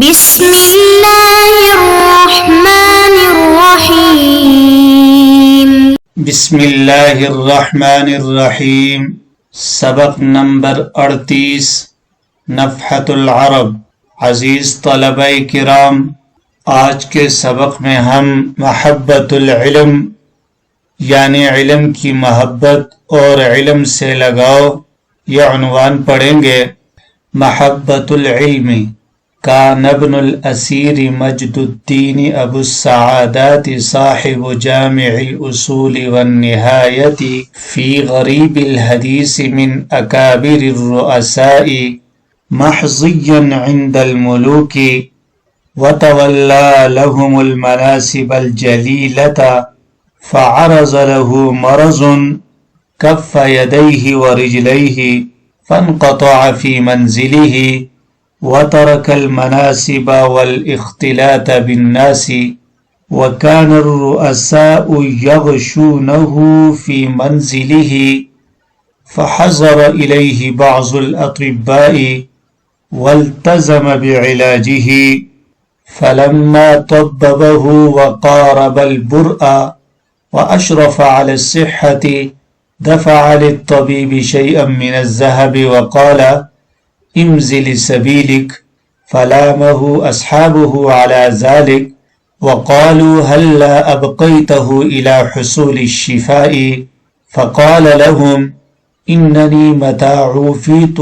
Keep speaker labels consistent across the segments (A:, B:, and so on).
A: بسم اللہ الرحمن الرحیم۔
B: بسم اللہ الرحمن الرحیم۔ سبق نمبر 38، نفحۃ العرب۔ عزیز طلبہ کرام، آج کے سبق میں ہم محبت العلم یعنی علم کی محبت اور علم سے لگاؤ یہ عنوان پڑھیں گے۔ محبت العلم کان ابن الاسیر مجد الدین ابو السعادات صاحب جامع الاصول والنہایت فی غریب الحدیث من اکابر الرؤساء محظیا عند الملوک وتولى لهم المناصب الجلیلة فعرض له مرض كف يديه ورجليه فانقطع في منزله وترك المناصب والاختلاط بالناس وكان الرؤساء يغشونه في منزله فحضر إليه بعض الأطباء والتزم بعلاجه فلما طببه وقارب البرء وأشرف على الصحة دفع للطبيب شيئا من الذهب وقال امزل سبيلك فلامه أصحابه على ذلك وقالوا هلا أبقيته إلى حصول الشفاء فقال لهم إنني متى عوفيت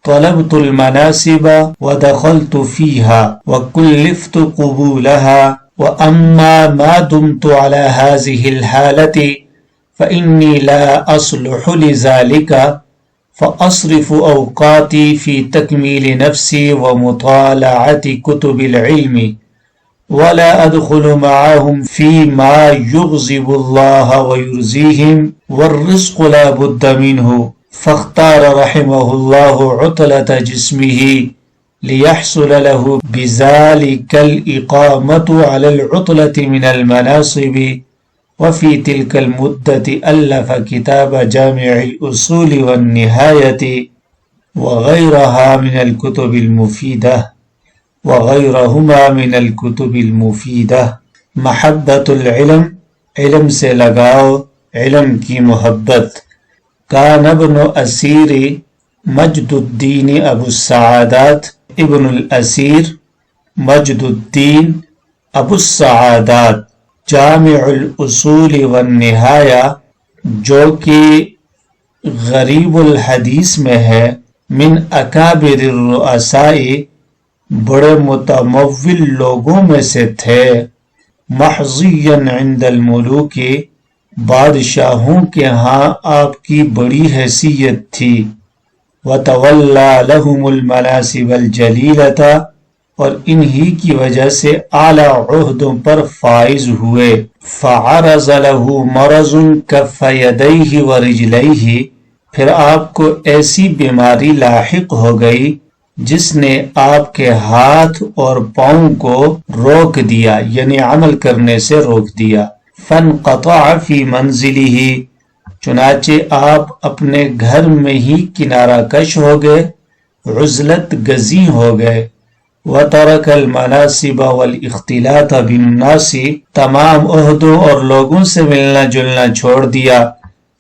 B: طلبت المناصب ودخلت فيها وكلفت قبولها وأما ما دمت على هذه الحالة فإني لا أصلح لذلك فأصرف أوقاتي في تكميل نفسي ومطالعة كتب العلم ولا أدخل معهم فيما يغضب الله ويرضيهم والرزق لا بد منه فاختار رحمه الله عطلة جسمه ليحصل له بذلك الإقامة على العطلة من المناصب وفي تلك المدة ألف كتاب جامع الأصول والنهاية وغيرها من الكتب المفيدة وغيرهما من الكتب المفيدة۔ محبت العلم، علم سے لگاؤ، علم کی محبت۔ کان ابن اسیر مجد الدین ابو السعادات، ابن الاسیر مجد الدین ابو السعادات جامع الاصول والنہایہ جو کہ غریب الحدیث میں ہے، من اکابر الرؤساء بڑے متمول لوگوں میں سے تھے، محظیا عند الملوک بادشاہوں کے ہاں آپ کی بڑی حیثیت تھی، وتولى لهم المناصب الجلیلۃ اور انہی کی وجہ سے اعلی عہدوں پر فائز ہوئے، فعرض له مرض كف يديه ورجليه پھر آپ کو ایسی بیماری لاحق ہو گئی جس نے آپ کے ہاتھ اور پاؤں کو روک دیا، یعنی عمل کرنے سے روک دیا۔ فانقطع في منزله چنانچہ آپ اپنے گھر میں ہی کنارہ کش ہو گئے، عزلت گزیں ہو گئے، وَتَرَكَ الْمَنَاصِبَ وَالْإِخْتِلَاطَ بِالنَّاسِ تمام عہدوں اور لوگوں سے ملنا جلنا چھوڑ دیا،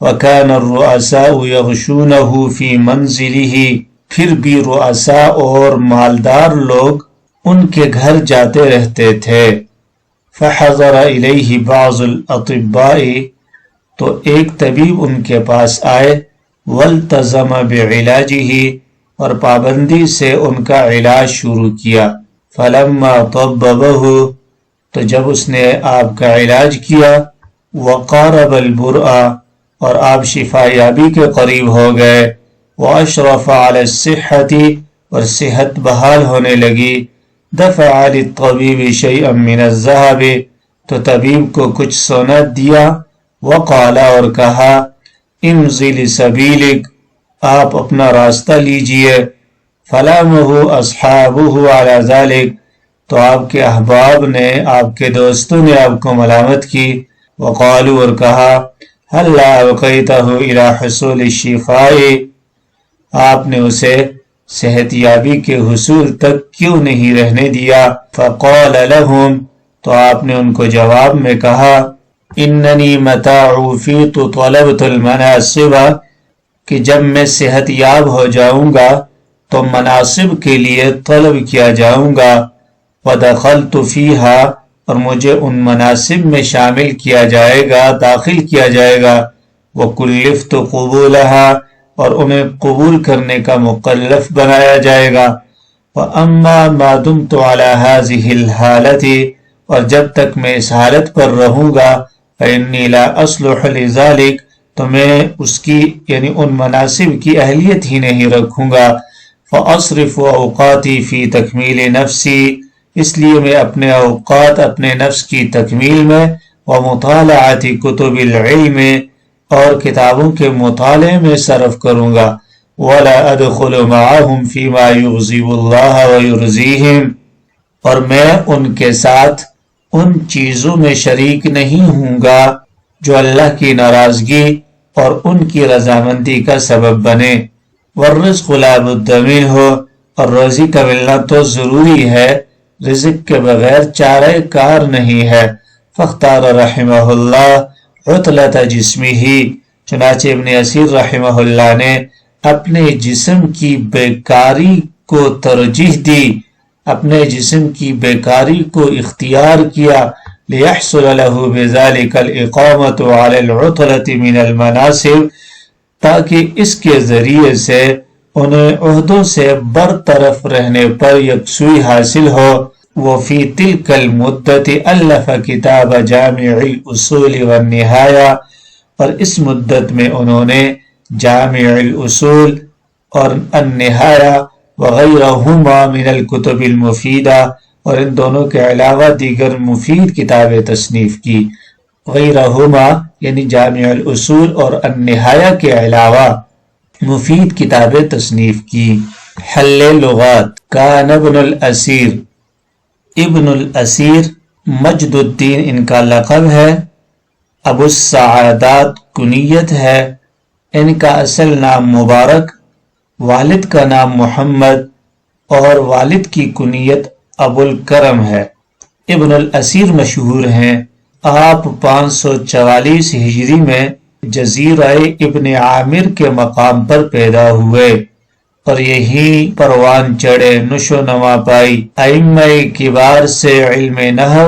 B: وَكَانَ الرُّؤَسَاءُ يَغْشُونَهُ فِي مَنْزِلِهِ پھر بھی رؤساء اور مالدار لوگ ان کے گھر جاتے رہتے تھے۔ فَحَضَرَ إِلَيْهِ بَعْضُ الْأَطِبَّاءِ تو ایک طبیب ان کے پاس آئے، وَالْتَزَمَ بِعِلَاجِهِ اور پابندی سے ان کا علاج شروع کیا، فَلَمَّا طَبَّبَهُ تو جب اس نے آپ کا علاج کیا، وَقَارَبَ الْبُرْءَ اور آپ شفا یابی کے قریب ہو گئے، وَأَشْرَفَ عَلَى الصِّحَّةِ اور صحت بحال ہونے لگی، دَفَعَ لِلطَّبِيبِ شَيْئًا مِنَ الذَّهَبِ تو طبیب کو کچھ سونا دیا، وقال اور کہا امضِ لسبیلک آپ اپنا راستہ لیجئے، فلامہ اصحابہ علی ذلک تو آپ کے احباب نے، آپ کے دوستوں نے آپ کو ملامت کی، وقالوا اور کہا هلا أبقيته إلى حصول الشفاء آپ نے اسے صحت یابی کے حصول تک کیوں نہیں رہنے دیا؟ فقال لهم، تو آپ نے ان کو جواب میں کہا، اننی متی عوفیت طلبت المناصب، کہ جب میں صحت یاب ہو جاؤں گا تو مناصب کے لیے طلب کیا جاؤں گا، ودخلت فیہا، اور مجھے ان مناصب میں شامل کیا جائے گا، داخل کیا جائے گا، وکلفت قبولہا، اور انہیں قبول کرنے کا مکلف بنایا جائے گا، وَأَمَّا مَا دُمْتُ عَلَى هَذِهِ الْحَالَةِ، اور جب تک میں اس حالت پر رہوں گا، فَإِنِّي لَا أَصْلُحُ لِذَلِكَ، تو میں اس کی یعنی ان مناصب کی اہلیت ہی نہیں رکھوں گا، فَأَصْرِفُ أَوْقَاتِي فِي تَكْمِيلِ نَفْسِي، اس لیے میں اپنے اوقات اپنے نفس کی تکمیل میں، وَمُطَالَعَةِ كُتُبِ الْعِلْمِ، اور کتابوں کے مطالعے میں صرف کروں گا، وَلَا أَدْخُلُ مَعَهُمْ فِي مَا يُغْضِبُ اللَّهَ وَيُرْضِيهِمْ، اور میں ان کے ساتھ ان چیزوں میں شریک نہیں ہوں گا جو اللہ کی ناراضگی اور ان کی رضامندی کا سبب بنے، وَالرِّزْقُ لَا بُدَّ مِنْهُ، اور روزی کا ملنا تو ضروری ہے، رزق کے بغیر چارہ کار نہیں ہے، فاختار رحمہ اللہ عطلۃ جسمہ، چنانچہ ابن اسیر رحمہ اللہ نے اپنے جسم کی بیکاری کو ترجیح دی، اپنے جسم کی بیکاری کو اختیار کیا، لِيَحْصُلَ لَهُ بِذَلِكَ الْإِقَامَةُ عَلَى الْعُطْلَةِ مِنَ الْمَنَاصِبِ، تاکہ اس کے ذریعے سے انہیں عہدوں سے برطرف رہنے پر یکسوئی حاصل ہو، وفی تلک المدت الف کتاب جامع الاصول والنہایہ، اور اس مدت میں انہوں نے جامع الاصول اور النہایہ وغیرہما من الکتب المفیدہ، اور ان دونوں کے علاوہ دیگر مفید کتابیں تصنیف کی، غیرہما یعنی جامع الاصول اور النہایہ کے علاوہ مفید کتابیں تصنیف کی۔ حل لغات، کان ابن الاسیر، ابن الاسیر مجد الدین ان کا لقب ہے، ابو السعادات کنیت ہے، ان کا اصل نام مبارک، والد کا نام محمد اور والد کی کنیت ابو الکرم ہے۔ ابن الاسیر مشہور ہیں، آپ 544 ہجری میں جزیرہ ابن عامر کے مقام پر پیدا ہوئے اور یہی پروان چڑھے، نشو نما پائی، ائمہ کبار سے علم نحو،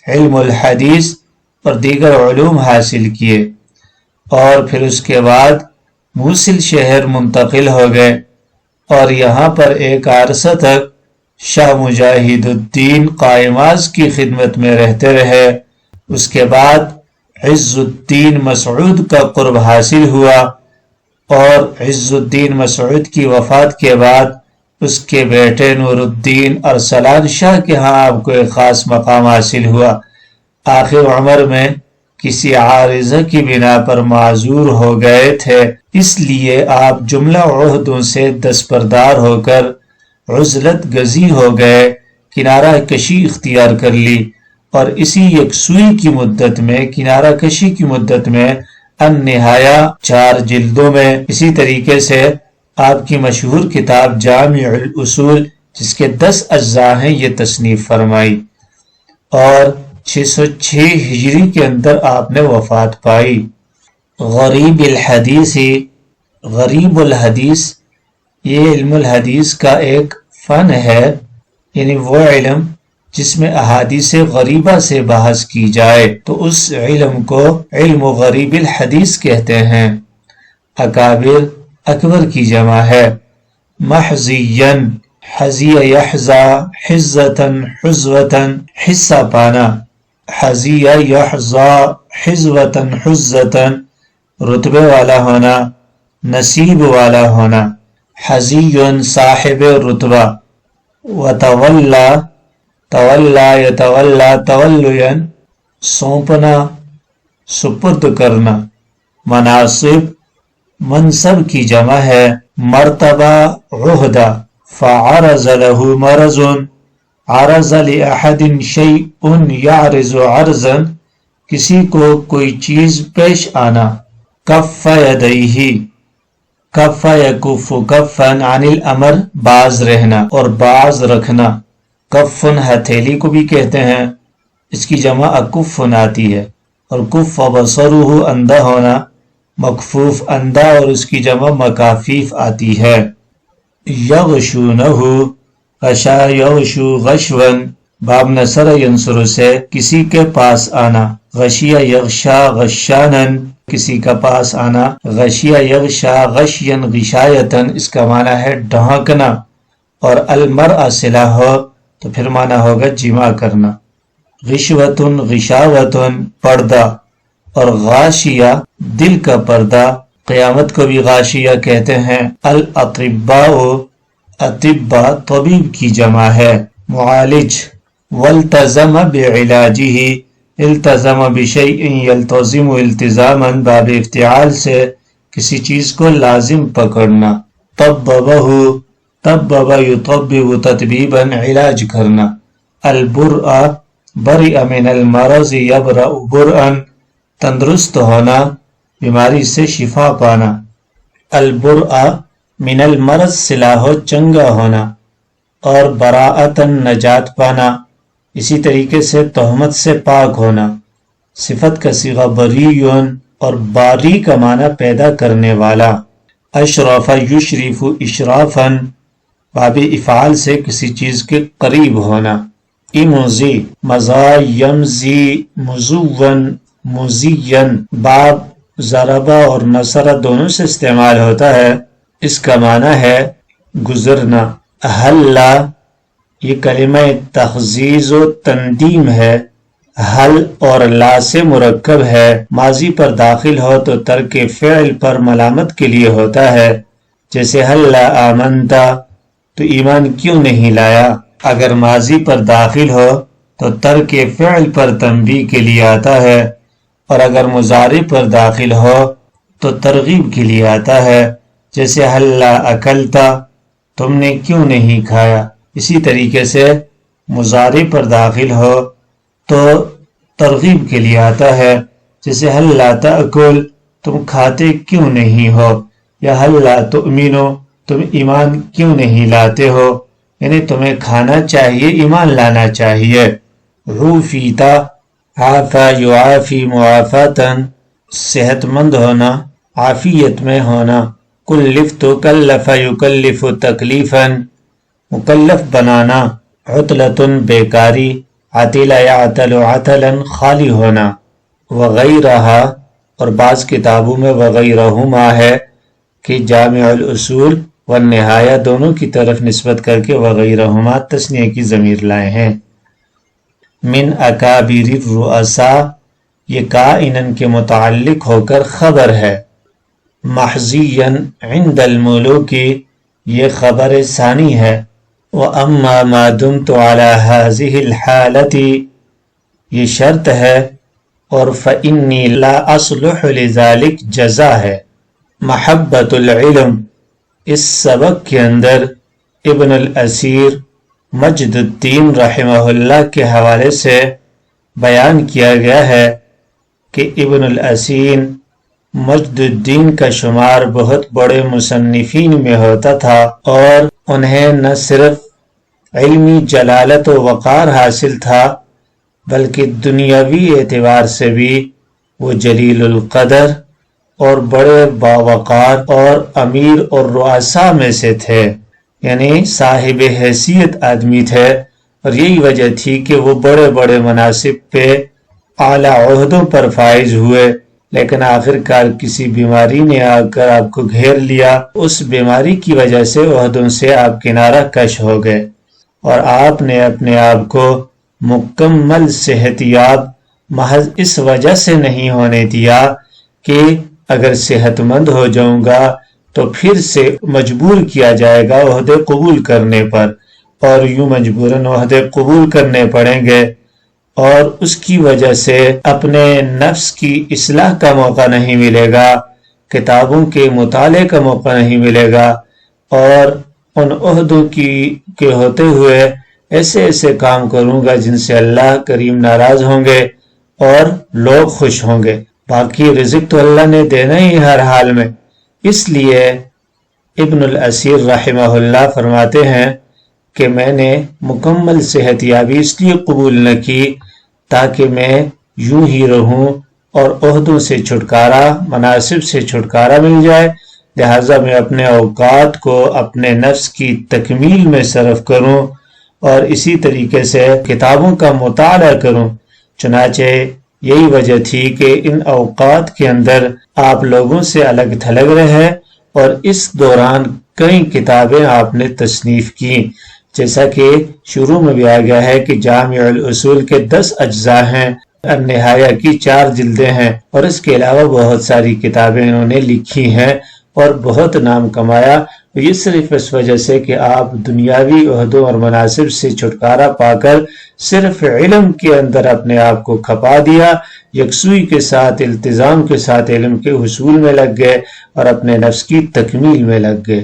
B: علم الحدیث اور دیگر علوم حاصل کیے، اور پھر اس کے بعد موصل شہر منتقل ہو گئے اور یہاں پر ایک عرصہ تک شاہ مجاہد الدین قائماز کی خدمت میں رہتے رہے۔ اس کے بعد عز الدین مسعود کا قرب حاصل ہوا، اور عز الدین مسعود کی وفات کے بعد اس کے بیٹے نور الدین ارسلان شاہ کے ہاں آپ کو ایک خاص مقام حاصل ہوا۔ آخر عمر میں کسی عارضہ کی بنا پر معذور ہو گئے تھے، اس لیے آپ جملہ عہدوں سے دستبردار ہو کر عزلت گزی ہو گئے، کنارہ کشی اختیار کر لی، اور اسی یکسوئی کی مدت میں، کنارہ کشی کی مدت میں النہایہ 4 جلدوں میں، اسی طریقے سے آپ کی مشہور کتاب جامع الاصول جس کے 10 اجزاء ہیں یہ تصنیف فرمائی، اور 606 ہجری کے اندر آپ نے وفات پائی۔ غریب الحدیث، غریب الحدیث یہ علم الحدیث کا ایک فن ہے، یعنی وہ علم جس میں احادیث غریبہ سے بحث کی جائے تو اس علم کو علم غریب الحدیث کہتے ہیں۔ اکابر اکبر کی جمع ہے۔ محضین، حضی یحظا حزتاً حزوتاً، حصہ پانا، حضی یحظا حزوتاً حزتاً، رتبے والا ہونا، نصیب والا ہونا۔ حضی صاحب رتبہ، وتولا، تولا یتولا تولیا، سونپنا، سپرد کرنا۔ مناصب منصب کی جمع ہے۔ مرتبہ عہدہ، فعرض له مرض، عرض لأحد شیء یعرض عرضا، کسی کو کوئی چیز پیش آنا۔ کف یدیہ، کف یکف کفن عن الامر باز رہنا اور باز رکھنا. کفن ہتھیلی کو بھی کہتے ہیں، اس کی جمع اکفن آتی ہے. اور کف بصرہ اندھا ہونا، مکفوف اندھا اور اس کی جمع مکافیف آتی ہے. یغشونہ غشا یغشو غشون باب نصر ینصر سے کسی کے پاس آنا. غشیہ یغشا غشانن کسی کا پاس آنا. غشیہ یغشا غشین غشایتن اس کا معنی ہے ڈھانکنا. اور المرء صلہ ہو تو پھر معنی ہوگا جمع کرنا. غشوتن غشاوتن پردہ. اور غاشیہ دل کا پردہ، قیامت کو بھی غاشیہ کہتے ہیں. الاطباء اطباء طبیب کی جمع ہے. معالج. والتزم بعلاجہ التزم بشیء یلتزم التزاما باب افتعال سے کسی چیز کو لازم پکڑنا. طببہ طبب یطبب تطبیبا علاج کرنا. البرء برئ من المرض یبرأ برئا تندرست ہونا، بیماری سے شفا پانا. البرء من المرض صلہ ہو چنگا ہونا، اور براءتن نجات پانا، اسی طریقے سے تہمت سے پاک ہونا. صفت کا صیغہ بریون اور باری کا معنی پیدا کرنے والا. اشرف یشرف اشرافا باب افعال سے کسی چیز کے قریب ہونا. امضی مضا یمضی مزون مزین باب ضربہ اور نصر دونوں سے استعمال ہوتا ہے. اس کا معنی ہے گزرنا. حلا یہ کلمہ تخزیز و تندیم ہے. حل اور لا سے مرکب ہے. ماضی پر داخل ہو تو ترک فعل پر ملامت کے لیے ہوتا ہے، جیسے حلا آمنتا تو ایمان کیوں نہیں لایا. اگر ماضی پر داخل ہو تو ترک فعل پر تنبیہ کے لیے آتا ہے، اور اگر مضارع پر داخل ہو تو ترغیب کے لیے آتا ہے، جیسے حلا اکلتا تم نے کیوں نہیں کھایا. اسی طریقے سے مضارع پر داخل ہو تو ترغیب کے لیے آتا ہے، جیسے حلا تأکل تم کھاتے کیوں نہیں ہو، یا حلا تؤمنو تم ایمان کیوں نہیں لاتے ہو، یعنی تمہیں کھانا چاہیے، ایمان لانا چاہیے. عوفیتا عافا یعافی معافاتن صحت مند ہونا، عافیت میں ہونا. کلفت کلف یکلف تکلیفا مکلف بنانا. عطلتن بیکاری. عطل یعطل عطلا خالی ہونا. وغیرہ اور بعض کتابوں میں وغیرہما ہے کہ جامع الاصول والنہایہ دونوں کی طرف نسبت کر کے وغیرہما تثنیہ کی ضمیر لائے ہیں. من اکابر الرؤساء یہ کائنن کے متعلق ہو کر خبر ہے. محضیا عند الملوک یہ خبر ثانی ہے. وَأَمَّا مَا دُمْتُ عَلَى هَذِهِ الْحَالَةِ یہ شرط ہے، اور فَإِنِّي لَا أَصْلُحُ لِذَلِكَ جزا ہے. محبت العلم اس سبق کے اندر ابن الاثیر مجد الدین رحمہ اللہ کے حوالے سے بیان کیا گیا ہے کہ ابن الاثیر مجد الدین کا شمار بہت بڑے مصنفین میں ہوتا تھا، اور انہیں نہ صرف علمی جلالت و وقار حاصل تھا بلکہ دنیاوی اعتبار سے بھی وہ جلیل القدر اور بڑے باوقار اور امیر اور رؤساء میں سے تھے، یعنی صاحب حیثیت آدمی تھے. اور یہی وجہ تھی کہ وہ بڑے بڑے مناصب پہ اعلیٰ عہدوں پر فائز ہوئے، لیکن آخر کار کسی بیماری نے آ کر آپ کو گھیر لیا. اس بیماری کی وجہ سے عہدوں سے آپ کنارہ کش ہو گئے، اور آپ نے اپنے آپ کو مکمل صحت یاب محض اس وجہ سے نہیں ہونے دیا کہ اگر صحت مند ہو جاؤں گا تو پھر سے مجبور کیا جائے گا عہدے قبول کرنے پر، اور یوں مجبوراً عہدے قبول کرنے پڑیں گے، اور اس کی وجہ سے اپنے نفس کی اصلاح کا موقع نہیں ملے گا، کتابوں کے مطالعے کا موقع نہیں ملے گا، اور ان عہدوں کے ہوتے ہوئے ایسے ایسے کام کروں گا جن سے اللہ کریم ناراض ہوں گے اور لوگ خوش ہوں گے. باقی رزق تو اللہ نے دینا ہی ہر حال میں، اس لیے ابن الاسیر رحمہ اللہ فرماتے ہیں کہ میں نے مکمل صحت یابی اس لیے قبول نہ کی تاکہ میں یوں ہی رہوں اور عہدوں سے چھٹکارا، مناصب سے چھٹکارا مل جائے، لہٰذا میں اپنے اوقات کو اپنے نفس کی تکمیل میں صرف کروں اور اسی طریقے سے کتابوں کا مطالعہ کروں۔ چنانچہ یہی وجہ تھی کہ ان اوقات کے اندر آپ لوگوں سے الگ تھلگ رہے اور اس دوران کئی کتابیں آپ نے تصنیف کی، جیسا کہ شروع میں بھی آ گیا ہے کہ جامع الاصول کے 10 اجزاء ہیں، النہایہ کی 4 جلدیں ہیں، اور اس کے علاوہ بہت ساری کتابیں انہوں نے لکھی ہیں اور بہت نام کمایا۔ یہ صرف اس وجہ سے کہ آپ دنیاوی عہدوں اور مناصب سے چھٹکارا پا کر صرف علم کے اندر اپنے آپ کو کھپا دیا، یکسوئی کے ساتھ التزام کے ساتھ علم کے حصول میں لگ گئے اور اپنے نفس کی تکمیل میں لگ گئے۔